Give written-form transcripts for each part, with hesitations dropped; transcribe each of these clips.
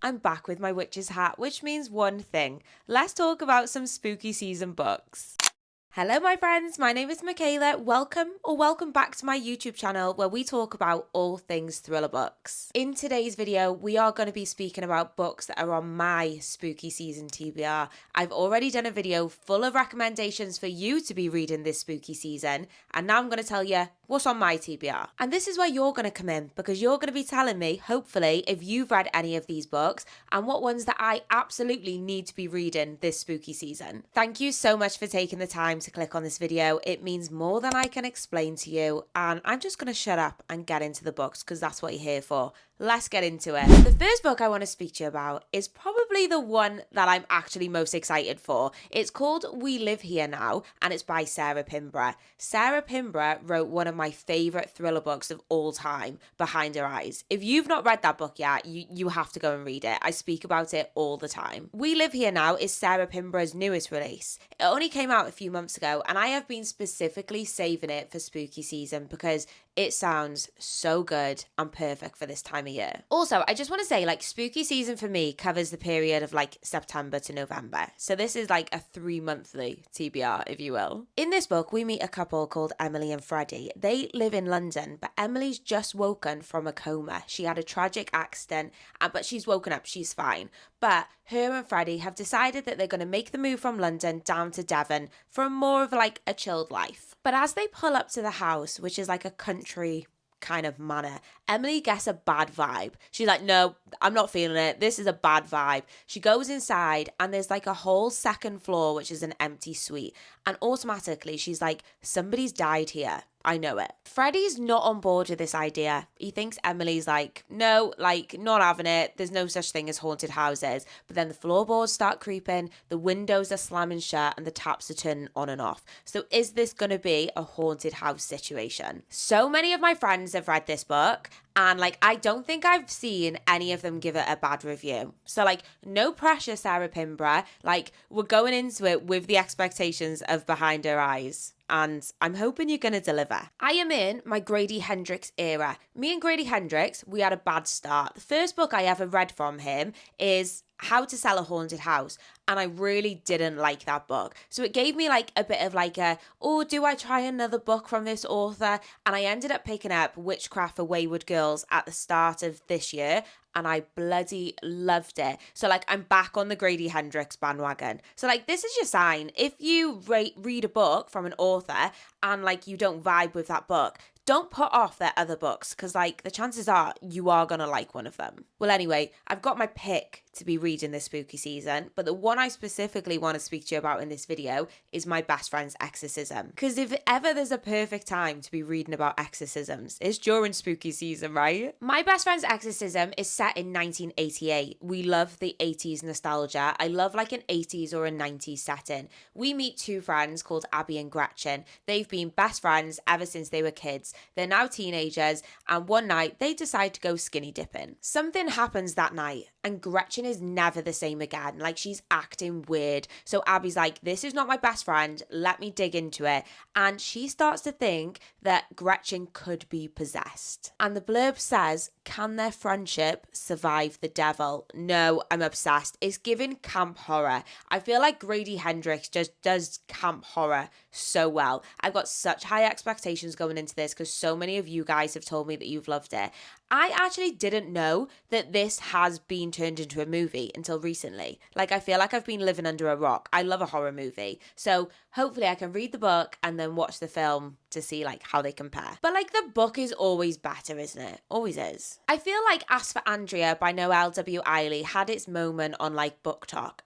I'm back with my witch's hat, which means one thing. Let's talk about some spooky season books. Hello my friends, my name is Michaela. Welcome back to my YouTube channel where we talk about all things thriller books. In today's video, we are going to be speaking about books that are on my spooky season TBR. I've already done a video full of recommendations for you to be reading this spooky season, and now I'm going to tell you what's on my TBR. And this is where you're going to come in, because you're going to be telling me, hopefully, if you've read any of these books and what ones that I absolutely need to be reading this spooky season. Thank you so much for taking the time to click on this video. It means more than I can explain to you, and I'm just going to shut up and get into the books because that's what you're here for. Let's get into it. The first book I want to speak to you about is probably the one that I'm actually most excited for. It's called We Live Here Now, and it's by Sarah Pinborough. Sarah Pinborough wrote one of my favourite thriller books of all time, Behind Her Eyes. If you've not read that book yet, you have to go and read it. I speak about it all the time. We Live Here Now is Sarah Pinborough's newest release. It only came out a few months ago, and I have been specifically saving it for spooky season because it sounds so good and perfect for this time of year. Also, I just want to say, spooky season for me covers the period of September to November. So this is a 3-monthly TBR, if you will. In this book, we meet a couple called Emily and Freddie. They live in London, but Emily's just woken from a coma. She had a tragic accident, but she's woken up, she's fine. But her and Freddie have decided that they're going to make the move from London down to Devon for more of a chilled life. But as they pull up to the house, which is a country kind of manor, Emily gets a bad vibe. She's like, no, I'm not feeling it. This is a bad vibe. She goes inside and there's a whole second floor, which is an empty suite. And automatically she's like, somebody's died here. I know it. Freddie's not on board with this idea. He thinks Emily's no, not having it. There's no such thing as haunted houses. But then the floorboards start creeping, the windows are slamming shut, and the taps are turning on and off. So is this going to be a haunted house situation? So many of my friends have read this book, and I don't think I've seen any of them give it a bad review. So no pressure, Sarah Pinborough. We're going into it with the expectations of Behind Her Eyes. And I'm hoping you're going to deliver. I am in my Grady Hendrix era. Me and Grady Hendrix, we had a bad start. The first book I ever read from him is How to Sell a Haunted House. And I really didn't like that book. So it gave me a bit of do I try another book from this author? And I ended up picking up Witchcraft for Wayward Girls at the start of this year. And I bloody loved it. So I'm back on the Grady Hendrix bandwagon. So this is your sign. If you read a book from an author and you don't vibe with that book, don't put off their other books because the chances are you are going to like one of them. Well, anyway, I've got my pick to be reading this spooky season, but the one I specifically want to speak to you about in this video is my best friend's exorcism. Because if ever there's a perfect time to be reading about exorcisms, it's during spooky season, right? My best friend's exorcism is set in 1988. We love the 80s nostalgia. I love an 80s or a 90s setting. We meet two friends called Abby and Gretchen. They've been best friends ever since they were kids. They're now teenagers, and one night they decide to go skinny dipping. Something happens that night, and Gretchen is never the same again. She's acting weird. So Abby's like, this is not my best friend. Let me dig into it. And she starts to think that Gretchen could be possessed. And the blurb says, can their friendship survive the devil? No, I'm obsessed. It's giving camp horror. I feel like Grady Hendrix just does camp horror so well. I've got such high expectations going into this because so many of you guys have told me that you've loved it. I actually didn't know that this has been turned into a movie until recently. I feel like I've been living under a rock. I love a horror movie. So hopefully I can read the book and then watch the film to see how they compare. But the book is always better, isn't it? Always is. I feel like Ask for Andrea by Noelle W. Eiley had its moment on Book Talk.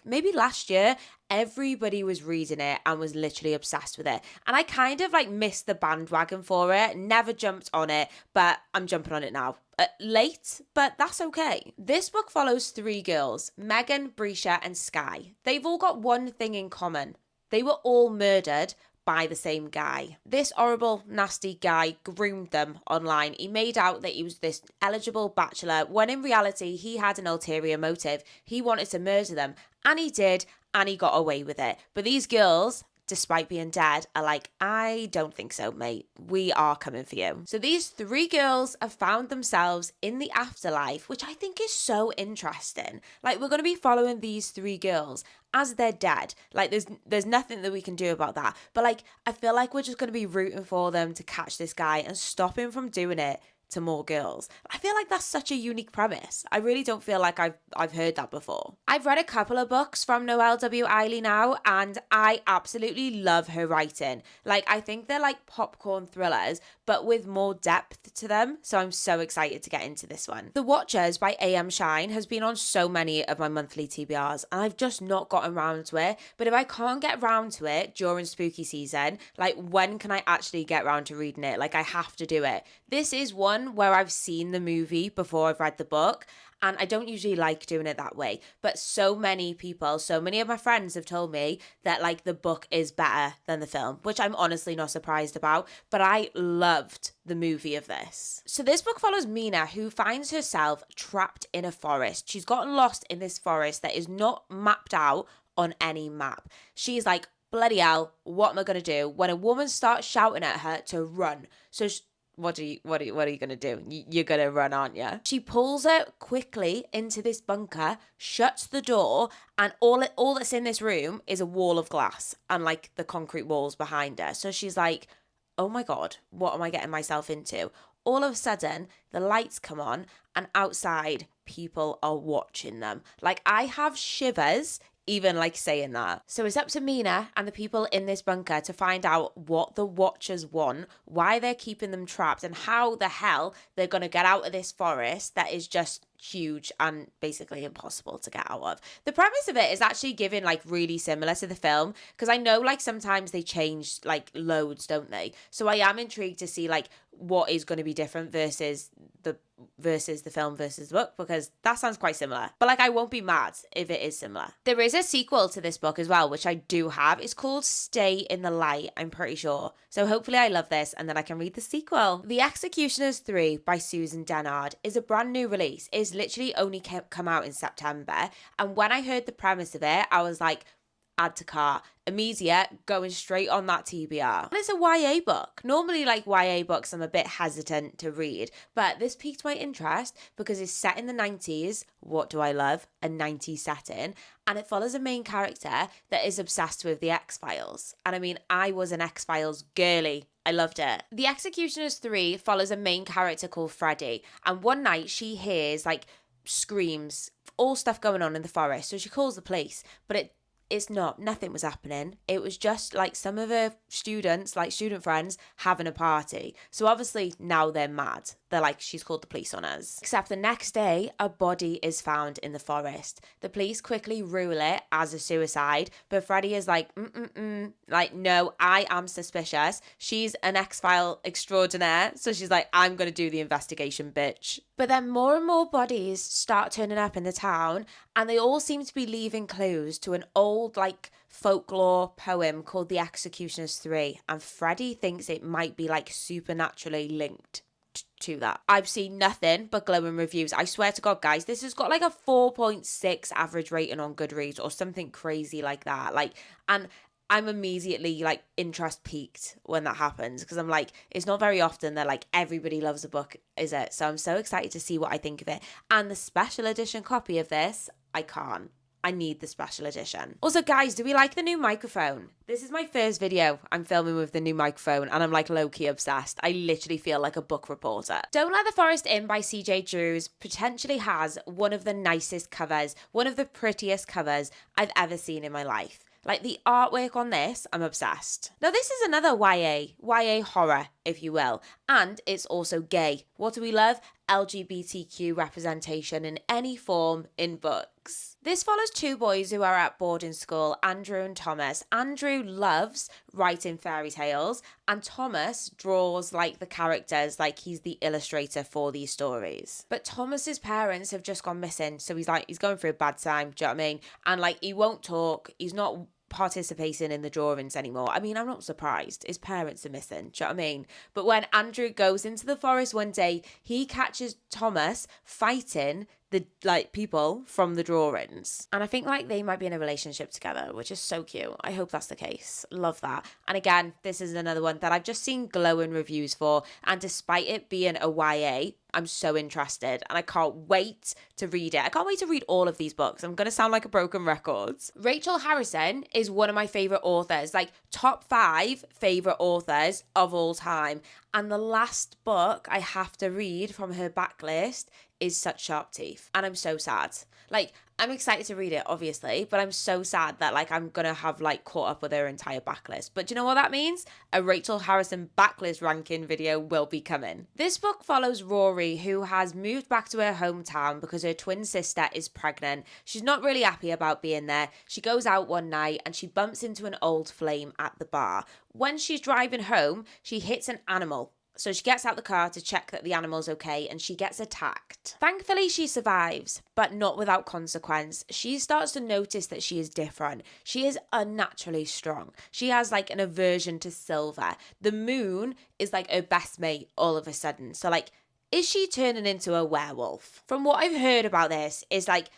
Maybe last year, everybody was reading it and was literally obsessed with it. And I kind of missed the bandwagon for it, never jumped on it, but I'm jumping on it now. Late, but that's okay. This book follows three girls, Megan, Brescia, and Sky. They've all got one thing in common. They were all murdered by the same guy. This horrible, nasty guy groomed them online. He made out that he was this eligible bachelor, when in reality, he had an ulterior motive. He wanted to murder them, and he did, and he got away with it. But these girls despite being dead, are like, I don't think so, mate. We are coming for you. So these 3 girls have found themselves in the afterlife, which I think is so interesting. Like, we're going to be following these 3 girls as they're dead. Like, there's nothing that we can do about that. But like, I feel like we're just going to be rooting for them to catch this guy and stop him from doing it to more girls. I feel like that's such a unique premise. I really don't feel like I've heard that before. I've read a couple of books from Noelle W. Eiley now, and I absolutely love her writing. Like, I think they're like popcorn thrillers, but with more depth to them. So I'm so excited to get into this one. The Watchers by A.M. Shine has been on so many of my monthly TBRs, and I've just not gotten around to it. But if I can't get round to it during spooky season, like, when can I actually get round to reading it? Like, I have to do it. This is one where I've seen the movie before I've read the book, and I don't usually like doing it that way. But so many people, so many of my friends have told me that like the book is better than the film, which I'm honestly not surprised about, but I loved the movie of this. So this book follows Mina, who finds herself trapped in a forest. She's gotten lost in this forest that is not mapped out on any map. She's like, bloody hell, what am I going to do? When a woman starts shouting at her to run. So what are you going to do? You're going to run, aren't you? She pulls her quickly into this bunker, shuts the door, and all that's in this room is a wall of glass and like the concrete walls behind her. So she's like, oh my God, what am I getting myself into? All of a sudden, the lights come on, and outside people are watching them. Like, I have shivers even like saying that. So it's up to Mina and the people in this bunker to find out what the Watchers want, why they're keeping them trapped, and how the hell they're going to get out of this forest that is just huge and basically impossible to get out of. The premise of it is actually given like really similar to the film, because I know like sometimes they change like loads, don't they? So I am intrigued to see like what is going to be different versus the film versus the book, because that sounds quite similar. But like, I won't be mad if it is similar. There is a sequel to this book as well, which I do have. It's called Stay in the Light, I'm pretty sure. So hopefully I love this and then I can read the sequel. The Executioners 3 by Susan Dennard is a brand new release. It's literally only come out in September. And when I heard the premise of it, I was like, add to cart. Immediate, going straight on that TBR. And it's a YA book. Normally, like YA books, I'm a bit hesitant to read, but this piqued my interest because it's set in the 90s. What do I love? A 90s setting. And it follows a main character that is obsessed with the X-Files. And I mean, I was an X-Files girly. I loved it. The Executioners 3 follows a main character called Freddie. And one night she hears like screams, all stuff going on in the forest. So she calls the police, but nothing was happening. It was just like some of her students, like student friends, having a party. So obviously now they're mad. They're like, she's called the police on us. Except the next day, a body is found in the forest. The police quickly rule it as a suicide, but Freddie is like, like, no, I am suspicious. She's an X-File extraordinaire. So she's like, I'm going to do the investigation, bitch. But then more and more bodies start turning up in the town, and they all seem to be leaving clues to an old, like, folklore poem called The Executioners 3. And Freddie thinks it might be, like, supernaturally linked to that. I've seen nothing but glowing reviews. I swear to God, guys, this has got like a 4.6 average rating on Goodreads or something crazy like that. Like, and I'm immediately like interest peaked when that happens, because I'm like, it's not very often that like everybody loves a book, is it? So I'm so excited to see what I think of it. And the special edition copy of this, I need the special edition. Also, guys, do we like the new microphone? This is my first video I'm filming with the new microphone, and I'm like low-key obsessed. I literally feel like a book reporter. Don't Let the Forest In by CJ Drews potentially has one of the nicest covers, one of the prettiest covers I've ever seen in my life. Like, the artwork on this, I'm obsessed. Now, this is another YA horror, if you will, and it's also gay. What do we love? LGBTQ representation in any form in books. This follows 2 boys who are at boarding school, Andrew and Thomas. Andrew loves writing fairy tales, and Thomas draws like the characters, like he's the illustrator for these stories. But Thomas's parents have just gone missing, so he's going through a bad time, do you know what I mean? And like, he won't talk, he's not participating in the drawings anymore. I mean, I'm not surprised. His parents are missing, do you know what I mean? But when Andrew goes into the forest one day, he catches Thomas fighting the like people from the drawings. And I think like they might be in a relationship together, which is so cute. I hope that's the case. Love that. And again, this is another one that I've just seen glowing reviews for, and despite it being a YA, I'm so interested and I can't wait to read it. I can't wait to read all of these books. I'm going to sound like a broken record. Rachel Harrison is one of my favorite authors, like top 5 favorite authors of all time. And the last book I have to read from her backlist is Such Sharp Teeth. And I'm so sad. Like, I'm excited to read it, obviously, but I'm so sad that like I'm gonna have like caught up with her entire backlist. But do you know what that means? A Rachel Harrison backlist ranking video will be coming. This book follows Rory, who has moved back to her hometown because her twin sister is pregnant. She's not really happy about being there. She goes out one night and she bumps into an old flame at the bar. When she's driving home, she hits an animal. So she gets out the car to check that the animal's okay and she gets attacked. Thankfully, she survives, but not without consequence. She starts to notice that she is different. She is unnaturally strong. She has like an aversion to silver. The moon is like her best mate all of a sudden. So like, is she turning into a werewolf? From what I've heard about this is like,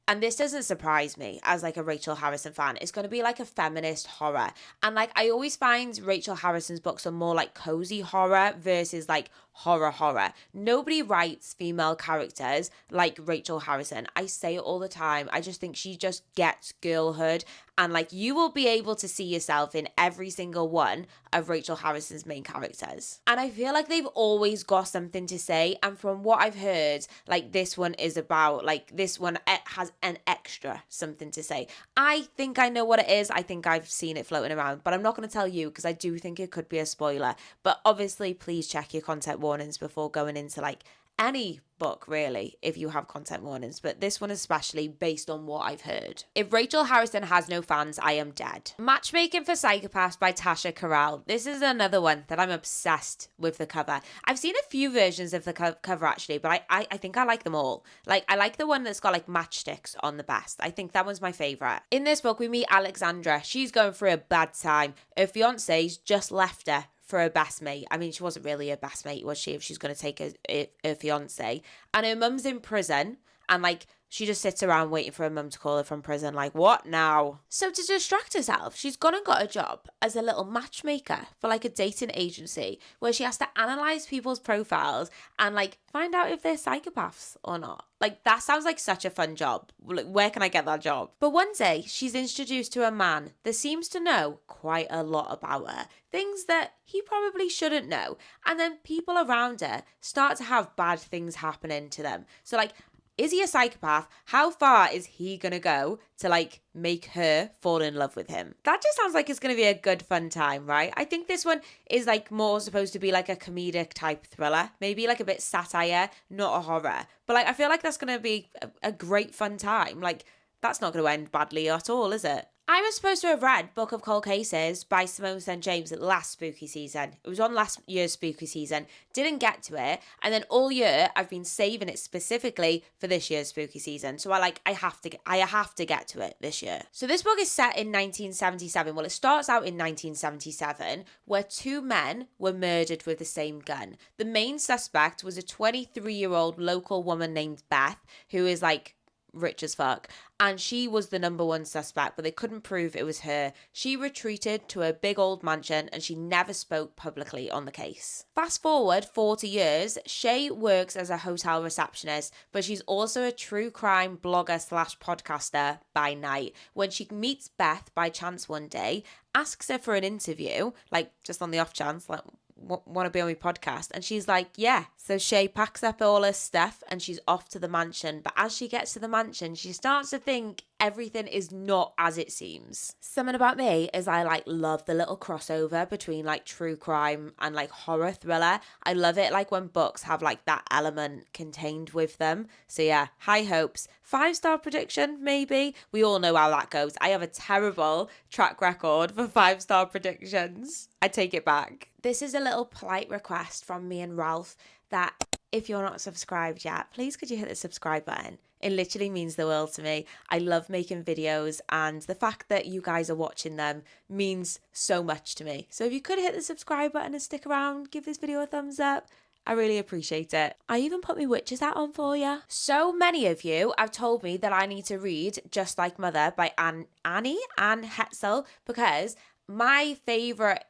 and this doesn't surprise me as like a Rachel Harrison fan, it's going to be like a feminist horror. And like I always find Rachel Harrison's books are more like cozy horror versus like horror. Nobody writes female characters like Rachel Harrison. I say it all the time. I just think she just gets girlhood. And like you will be able to see yourself in every single one of Rachel Harrison's main characters. And I feel like they've always got something to say. And from what I've heard, like this one is about, like this one it has an extra something to say. I think I know what it is. I think I've seen it floating around, but I'm not going to tell you because I do think it could be a spoiler. But obviously, please check your content warnings before going into like any book really if you have content warnings, but this one especially based on what I've heard. If Rachel Harrison has no fans, I am dead. Matchmaking for Psychopaths by Tasha Carell. This is another one that I'm obsessed with the cover. I've seen a few versions of the cover actually, but I think I like them all. Like I like the one that's got like matchsticks on the best. I think that one's my favorite. In this book we meet Alexandra. She's going through a bad time. Her fiance's just left her for her best mate. I mean, she wasn't really her best mate, was she, if she's going to take her fiance? And her mum's in prison, and like she just sits around waiting for her mum to call her from prison, like, what now? So to distract herself, she's gone and got a job as a little matchmaker for like a dating agency where she has to analyze people's profiles and like find out if they're psychopaths or not. Like, that sounds like such a fun job. Like, where can I get that job? But one day, she's introduced to a man that seems to know quite a lot about her. Things that he probably shouldn't know. And then people around her start to have bad things happening to them. So, like, is he a psychopath? How far is he going to go to like make her fall in love with him? That just sounds like it's going to be a good fun time, right? I think this one is like more supposed to be like a comedic type thriller, maybe like a bit satire, not a horror. But like I feel like that's going to be a great fun time. Like that's not going to end badly at all, is it? I was supposed to have read Book of Cold Cases by Simone St. James last spooky season. It was on last year's spooky season. Didn't get to it. And then all year I've been saving it specifically for this year's spooky season. So I have to get to it this year. So this book is set in 1977. Well, it starts out in 1977 where 2 men were murdered with the same gun. The main suspect was a 23-year-old local woman named Beth, who is like rich as fuck, and she was the number 1 suspect, but they couldn't prove it was her. She retreated to a big old mansion and she never spoke publicly on the case. Fast forward 40 years, Shay works as a hotel receptionist, but she's also a true crime blogger / podcaster by night. When she meets Beth by chance one day, asks her for an interview, like just on the off chance, like, want to be on my podcast? And she's like, yeah. So Shay packs up all her stuff and she's off to the mansion. But as she gets to the mansion, she starts to think everything is not as it seems. Something about me is I like love the little crossover between like true crime and like horror thriller. I love it like when books have like that element contained with them. So yeah, high hopes. 5-star prediction, maybe. We all know how that goes. I have a terrible track record for 5-star predictions. I take it back. This is a little polite request from me and Ralph that if you're not subscribed yet, please could you hit the subscribe button? It literally means the world to me. I love making videos and the fact that you guys are watching them means so much to me. So if you could hit the subscribe button and stick around, give this video a thumbs up, I really appreciate it. I even put my witch's hat on for you. So many of you have told me that I need to read Just Like Mother by Anne Hetzel, because my favourite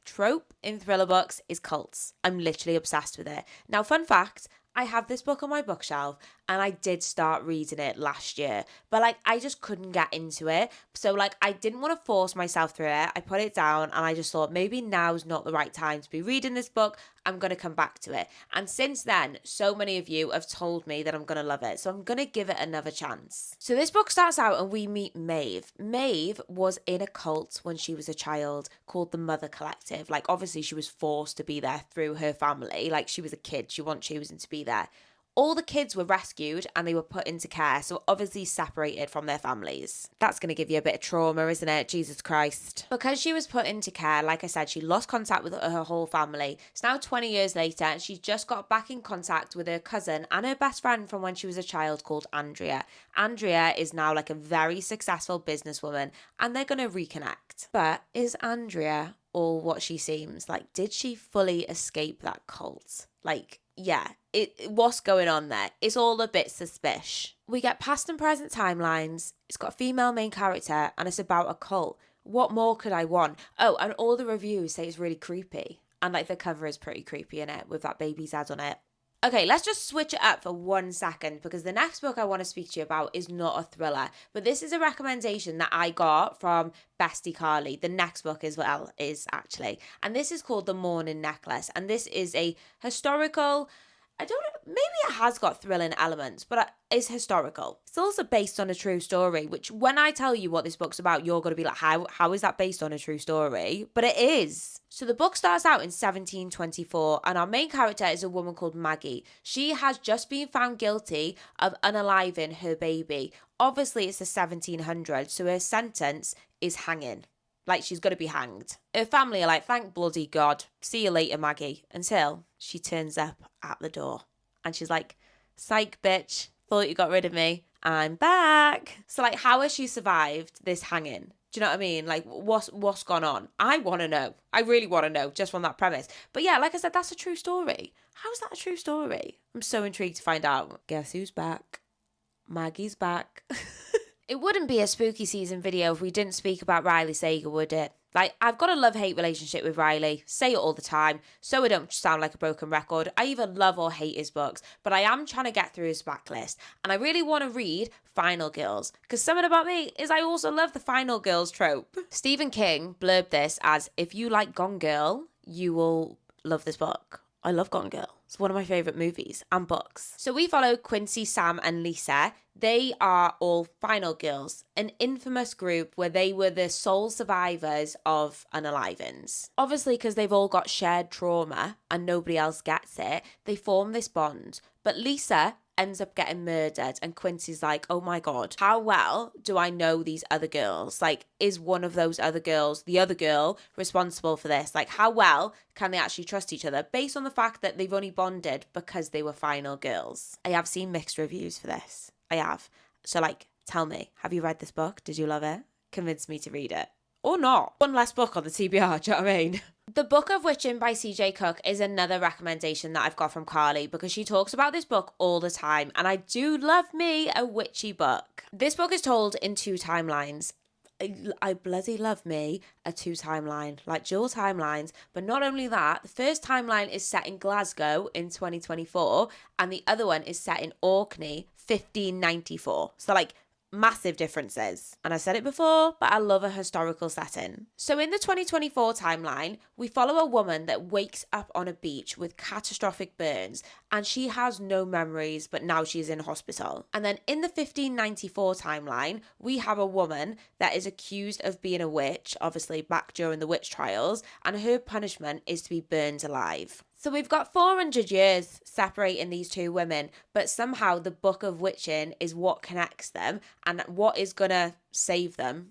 trope in thriller books is cults. I'm literally obsessed with it. Now, fun fact, I have this book on my bookshelf and I did start reading it last year, but like I just couldn't get into it. So like I didn't want to force myself through it. I put it down and I just thought maybe now's not the right time to be reading this book. I'm going to come back to it. And since then, so many of you have told me that I'm going to love it. So I'm going to give it another chance. So this book starts out and we meet Maeve. Maeve was in a cult when she was a child called the Mother Collective. Like obviously she was forced to be there through her family. Like she was a kid. She wasn't choosing to be there. All the kids were rescued and they were put into care, so obviously separated from their families. That's going to give you a bit of trauma, isn't it? Jesus Christ. Because she was put into care, like I said, she lost contact with her whole family. It's now 20 years later and she's just got back in contact with her cousin and her best friend from when she was a child called Andrea. Andrea is now like a very successful businesswoman and they're going to reconnect. But is Andrea all what she seems? Like, did she fully escape that cult? Like, yeah, what's going on there? It's all a bit suspicious. We get past and present timelines. It's got a female main character and it's about a cult. What more could I want? Oh, and all the reviews say it's really creepy. And like the cover is pretty creepy in it with that baby's head on it. Okay, let's just switch it up for 1 second because the next book I want to speak to you about is not a thriller, but this is a recommendation that I got from Bestie Carly. The next book as well is actually, and this is called The Mourning Necklace, and this is a historical, I don't know, maybe it has got thrilling elements, but it's historical. It's also based on a true story, which when I tell you what this book's about, you're going to be like, how is that based on a true story? But it is. So the book starts out in 1724 and our main character is a woman called Maggie. She has just been found guilty of unaliving her baby. Obviously it's the 1700s, so her sentence is hanging. Like she's going to be hanged. Her family are like, thank bloody God. See you later, Maggie. Until she turns up at the door. And she's like, psych, bitch. Thought you got rid of me. I'm back. So like, how has she survived this hanging? Do you know what I mean? Like, what's gone on? I want to know. I really want to know just from that premise. But yeah, like I said, that's a true story. How is that a true story? I'm so intrigued to find out. Guess who's back? Maggie's back. It wouldn't be a spooky season video if we didn't speak about Riley Sager, would it? Like, I've got a love-hate relationship with Riley. Say it all the time, so I don't sound like a broken record. I either love or hate his books, but I am trying to get through his backlist. And I really want to read Final Girls, because something about me is I also love the Final Girls trope. Stephen King blurbed this as, if you like Gone Girl, you will love this book. I love Gone Girl. It's one of my favourite movies and books. So we follow Quincy, Sam and Lisa. They are all Final Girls, an infamous group where they were the sole survivors of unalivings. Obviously, because they've all got shared trauma and nobody else gets it, they form this bond. But Lisa ends up getting murdered and Quincy's like, oh my God, how well do I know these other girls? Like, is one of those other girls, the other girl, responsible for this? Like, how well can they actually trust each other based on the fact that they've only bonded because they were Final Girls? I have seen mixed reviews for this. I have. So like, tell me, have you read this book? Did you love it? Convince me to read it. Or not. One less book on the TBR, do you know what I mean? The Book of Witching by CJ Cook is another recommendation that I've got from Carly because she talks about this book all the time and I do love me a witchy book. This book is told in 2 timelines. I bloody love me a 2 timeline, like dual timelines. But not only that, the first timeline is set in Glasgow in 2024 and the other one is set in Orkney 1594. So like massive differences. And I said it before, but I love a historical setting. So in the 2024 timeline, we follow a woman that wakes up on a beach with catastrophic burns and she has no memories, but now she's in hospital. And then in the 1594 timeline, we have a woman that is accused of being a witch, obviously back during the witch trials, and her punishment is to be burned alive. So we've got 400 years separating these 2 women, but somehow the Book of Witching is what connects them and what is going to save them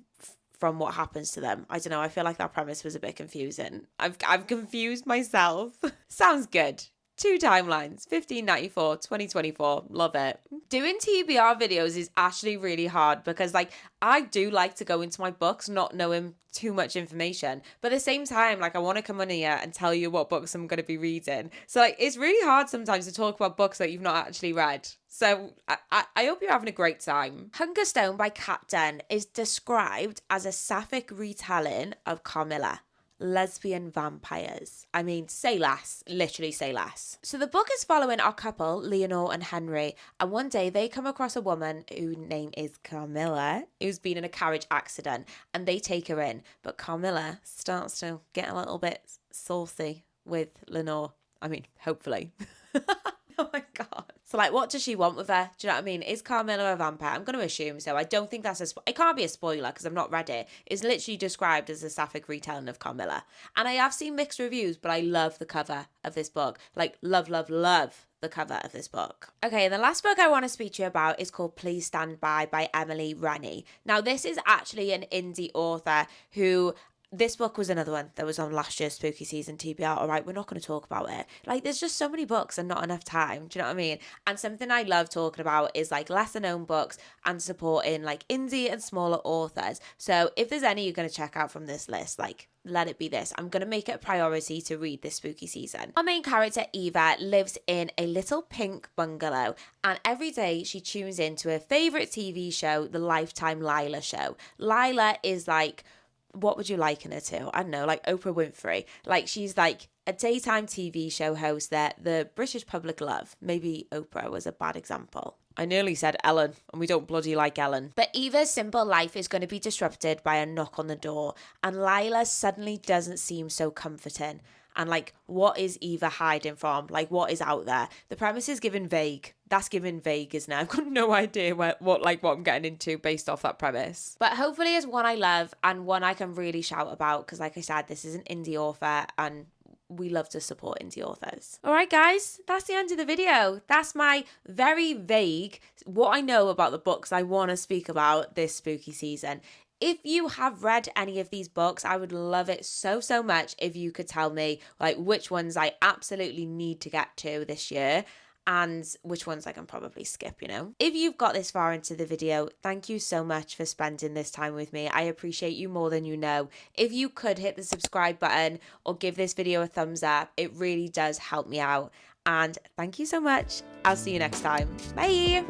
from what happens to them. I don't know, I feel like that premise was a bit confusing. I've confused myself. Sounds good. Two timelines, 1594, 2024. Love it. Doing TBR videos is actually really hard because like I do like to go into my books not knowing too much information, but at the same time, like I want to come on here and tell you what books I'm going to be reading. So like it's really hard sometimes to talk about books that you've not actually read. So I hope you're having a great time. Hunger Stone by Kat Dunn is described as a sapphic retelling of Carmilla. Lesbian vampires. I mean, say less, literally say less. So the book is following our couple, Leonore and Henry, and one day they come across a woman whose name is Carmilla, who's been in a carriage accident, and they take her in. But Carmilla starts to get a little bit saucy with Lenore. I mean, hopefully. Oh my God. So like, what does she want with her? Do you know what I mean? Is Carmilla a vampire? I'm going to assume so. I don't think that's it can't be a spoiler because I've not read it. It's literally described as a sapphic retelling of Carmilla. And I have seen mixed reviews, but I love the cover of this book. Like, love, love, love the cover of this book. Okay, the last book I want to speak to you about is called Please Stand by Emily Rennie. Now, this is actually an indie author who... This book was another one that was on last year's spooky season TBR. All right, we're not going to talk about it. Like, there's just so many books and not enough time. Do you know what I mean? And something I love talking about is like lesser known books and supporting like indie and smaller authors. So if there's any you're going to check out from this list, like let it be this. I'm going to make it a priority to read this spooky season. Our main character, Eva, lives in a little pink bungalow, and every day she tunes into her favourite TV show, the Lifetime Lila show. Lila is like... what would you liken her to? I don't know, like Oprah Winfrey. Like she's like a daytime TV show host that the British public love. Maybe Oprah was a bad example. I nearly said Ellen, and we don't bloody like Ellen. But Eva's simple life is going to be disrupted by a knock on the door, and Lila suddenly doesn't seem so comforting. And like, what is Eva hiding from? Like, what is out there? The premise is given vague. That's given vague, isn't it? I've got no idea what I'm getting into based off that premise. But hopefully it's one I love and one I can really shout about because, like I said, this is an indie author and we love to support indie authors. All right, guys, that's the end of the video. That's my very vague, what I know about the books I want to speak about this spooky season. If you have read any of these books, I would love it so, so much if you could tell me like which ones I absolutely need to get to this year and which ones I can probably skip, you know. If you've got this far into the video, thank you so much for spending this time with me. I appreciate you more than you know. If you could hit the subscribe button or give this video a thumbs up, it really does help me out. And thank you so much. I'll see you next time. Bye.